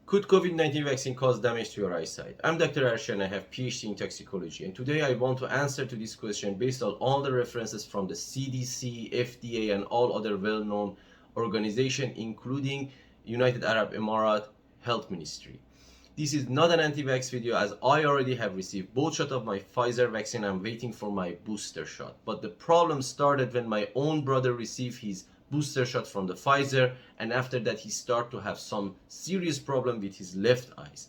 Could COVID-19 vaccine cause damage to your eyesight? I'm Dr. Arshi and I have PhD in toxicology, and today I want to answer to this question based on all the references from the CDC, FDA and all other well-known organizations including United Arab Emirates Health Ministry. This is not an anti-vax video as I already have received both shots of my Pfizer vaccine. I'm waiting for my booster shot. But the problem started when my own brother received his booster shot from the Pfizer, and after that he started to have some serious problem with his left eyes.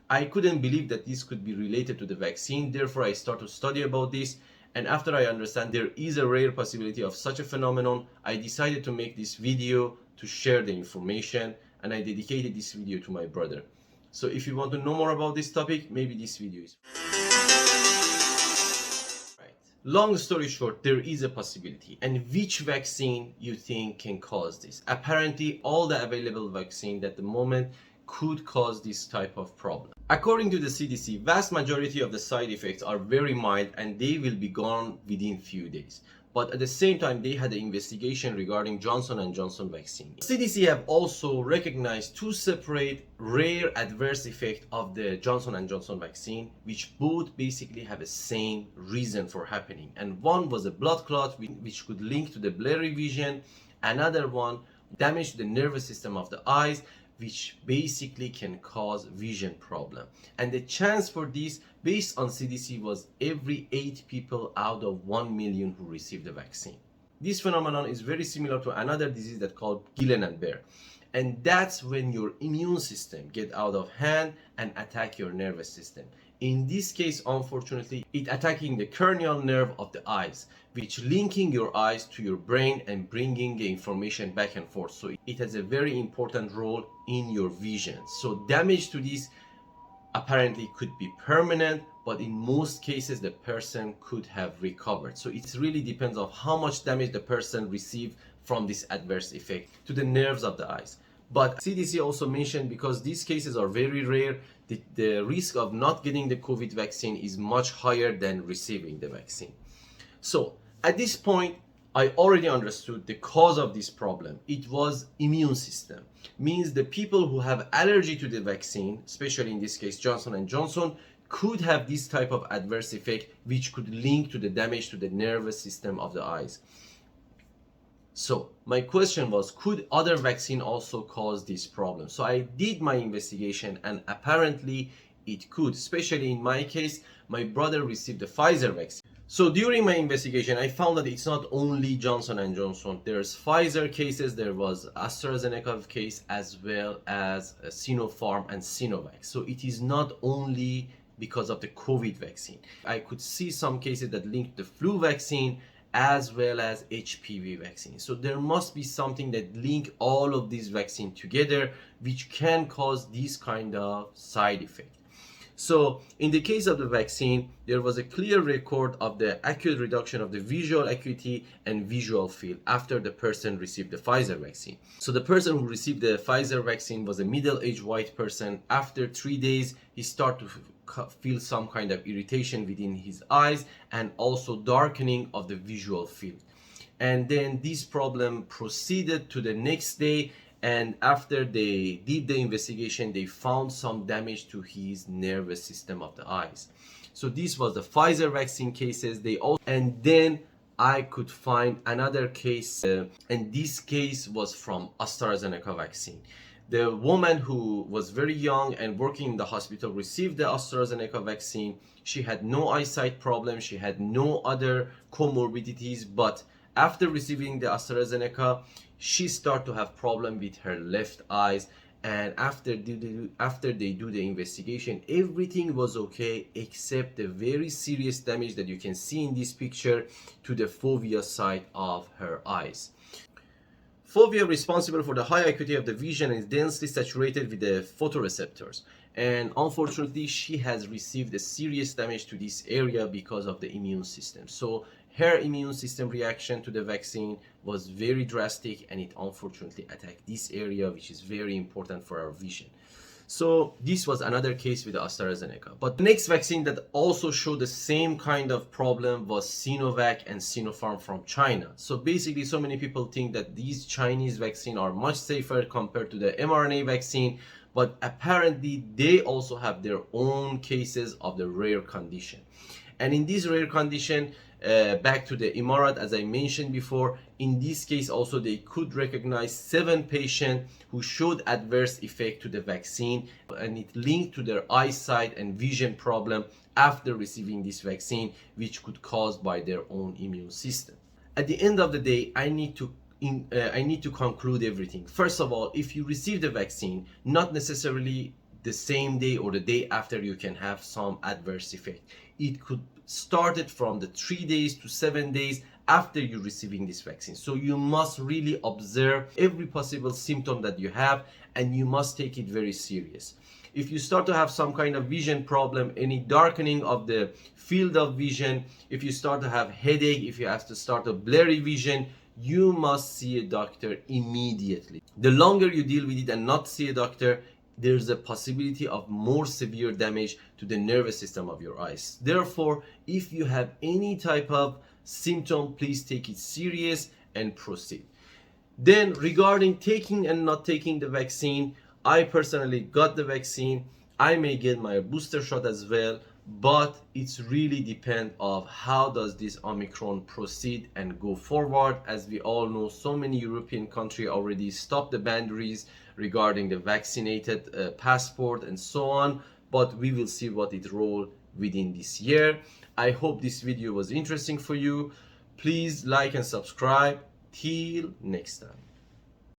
I couldn't believe that this could be related to the vaccine, therefore I started to study about this, and after I understand there is a rare possibility of such a phenomenon, I decided to make this video to share the information, and I dedicated this video to my brother. So if you want to know more about this topic, maybe this video is right. Long story short, there is a possibility. And which vaccine you think can cause this? Apparently, all the available vaccine at the moment could cause this type of problem. According to the CDC, vast majority of the side effects are very mild and they will be gone within few days. But at the same time, they had an investigation regarding Johnson & Johnson vaccine. CDC have also recognized two separate rare adverse effects of the Johnson & Johnson vaccine, which both basically have the same reason for happening. And one was a blood clot, which could link to the blurry vision. Another one, damage to the nervous system of the eyes, which basically can cause vision problem. And the chance for this, based on CDC, was every 8 people out of 1 million who received the vaccine. This phenomenon is very similar to another disease that's called Guillain-Barré. And that's when your immune system get out of hand and attack your nervous system. In this case, unfortunately, it attacking the cranial nerve of the eyes, which linking your eyes to your brain and bringing the information back and forth. So it has a very important role in your vision. So damage to this apparently could be permanent, but in most cases the person could have recovered. So it really depends on how much damage the person received from this adverse effect to the nerves of the eyes. But CDC also mentioned, because these cases are very rare, the risk of not getting the COVID vaccine is much higher than receiving the vaccine. So at this point, I already understood the cause of this problem. It was immune system. Means the people who have allergy to the vaccine, especially in this case Johnson & Johnson, could have this type of adverse effect which could link to the damage to the nervous system of the eyes. So my question was, could other vaccine also cause this problem? So I did my investigation and apparently it could, especially in my case, my brother received the Pfizer vaccine. So during my investigation, I found that it's not only Johnson & Johnson. There's Pfizer cases, there was AstraZeneca case, as well as Sinopharm and Sinovac. So it is not only because of the COVID vaccine. I could see some cases that linked the flu vaccine as well as HPV vaccine. So there must be something that link all of these vaccines together, which can cause these kind of side effects. So in the case of the vaccine, there was a clear record of the accurate reduction of the visual acuity and visual field after the person received the Pfizer vaccine. So the person who received the Pfizer vaccine was a middle-aged white person. After 3 days, he started to feel some kind of irritation within his eyes and also darkening of the visual field. And then this problem proceeded to the next day, and after they did the investigation, they found some damage to his nervous system of the eyes. So this was the Pfizer vaccine cases. And then I could find another case, and this case was from AstraZeneca vaccine. The woman who was very young and working in the hospital received the AstraZeneca vaccine. She had no eyesight problem, she had no other comorbidities, but after receiving the AstraZeneca, she started to have problem with her left eyes, and after they do the investigation, everything was okay except the very serious damage that you can see in this picture to the fovea side of her eyes. Fovea responsible for the high acuity of the vision is densely saturated with the photoreceptors, and unfortunately she has received a serious damage to this area because of the immune system. So her immune system reaction to the vaccine was very drastic, and it unfortunately attacked this area, which is very important for our vision. So this was another case with AstraZeneca. But the next vaccine that also showed the same kind of problem was Sinovac and Sinopharm from China. So basically, so many people think that these Chinese vaccines are much safer compared to the mRNA vaccine, but apparently they also have their own cases of the rare condition. And in this rare condition, back to the Emirat, as I mentioned before, in this case also they could recognize 7 patients who showed adverse effect to the vaccine, and it linked to their eyesight and vision problem after receiving this vaccine, which could caused by their own immune system. At the end of the day, I need to conclude everything. First of all, if you receive the vaccine, not necessarily the same day or the day after you can have some adverse effect. It could start it from the 3 days to 7 days after you receiving this vaccine. So you must really observe every possible symptom that you have, and you must take it very serious. If you start to have some kind of vision problem, any darkening of the field of vision, if you start to have headache, if you have to start a blurry vision, you must see a doctor immediately. The longer you deal with it and not see a doctor, there's a possibility of more severe damage to the nervous system of your eyes. Therefore, if you have any type of symptom, please take it serious and proceed. Then regarding taking and not taking the vaccine, I personally got the vaccine. I may get my booster shot as well, but it's really depend of how does this Omicron proceed and go forward. As we all know, so many European countries already stopped the boundaries regarding the vaccinated passport and so on, but we will see what it roll within this year. I hope this video was interesting for you. Please like and subscribe. Till next time.